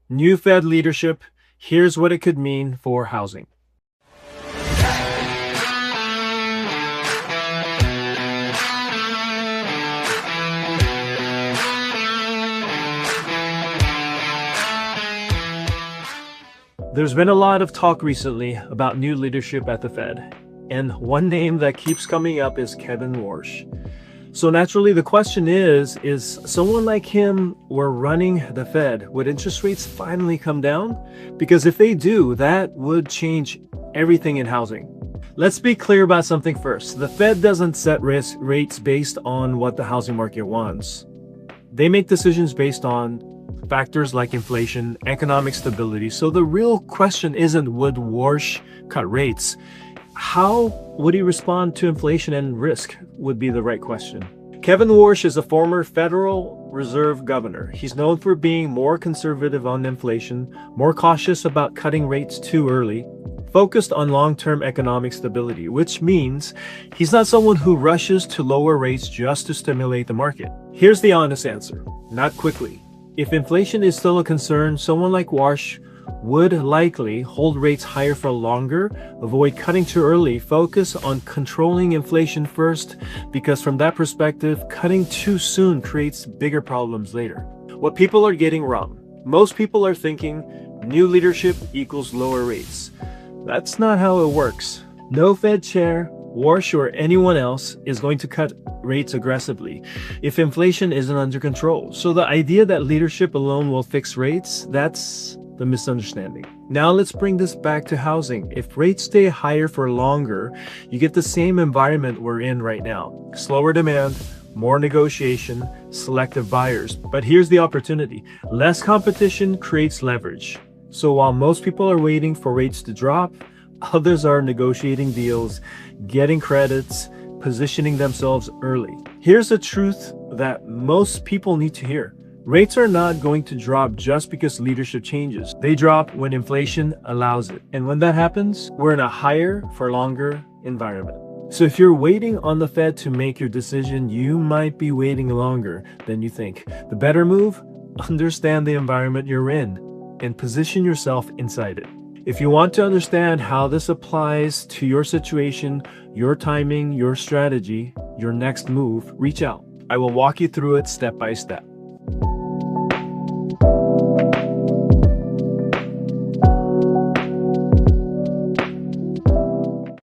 New Fed leadership, here's what it could mean for housing. There's been a lot of talk recently about new leadership at the Fed, and one name that keeps coming up is Kevin Warsh. So naturally, the question is someone like him were running the Fed, would interest rates finally come down? Because if they do, that would change everything in housing. Let's be clear about something first. The Fed doesn't set rates based on what the housing market wants. They make decisions based on factors like inflation, economic stability. So the real question isn't would Warsh cut rates? How would he respond to inflation and risk would be the right question. Kevin Warsh is a former Federal Reserve governor. He's known for being more conservative on inflation, more cautious about cutting rates too early, focused on long-term economic stability, which means he's not someone who rushes to lower rates just to stimulate the market. Here's the honest answer: not quickly. If inflation is still a concern, someone like Warsh would likely hold rates higher for longer, avoid cutting too early, focus on controlling inflation first, because from that perspective, cutting too soon creates bigger problems later. What people are getting wrong: most people are thinking new leadership equals lower rates. That's not how it works. No Fed chair, Warsh, or anyone else is going to cut rates aggressively if inflation isn't under control. So the idea that leadership alone will fix rates, that's the misunderstanding. Now let's bring this back to housing. If rates stay higher for longer, you get the same environment we're in right now. Slower demand, more negotiation, selective buyers. But here's the opportunity. Less competition creates leverage. So while most people are waiting for rates to drop, others are negotiating deals, getting credits, positioning themselves early. Here's the truth that most people need to hear. Rates are not going to drop just because leadership changes. They drop when inflation allows it. And when that happens, we're in a higher for longer environment. So if you're waiting on the Fed to make your decision, you might be waiting longer than you think. The better move: understand the environment you're in and position yourself inside it. If you want to understand how this applies to your situation, your timing, your strategy, your next move, reach out. I will walk you through it step by step.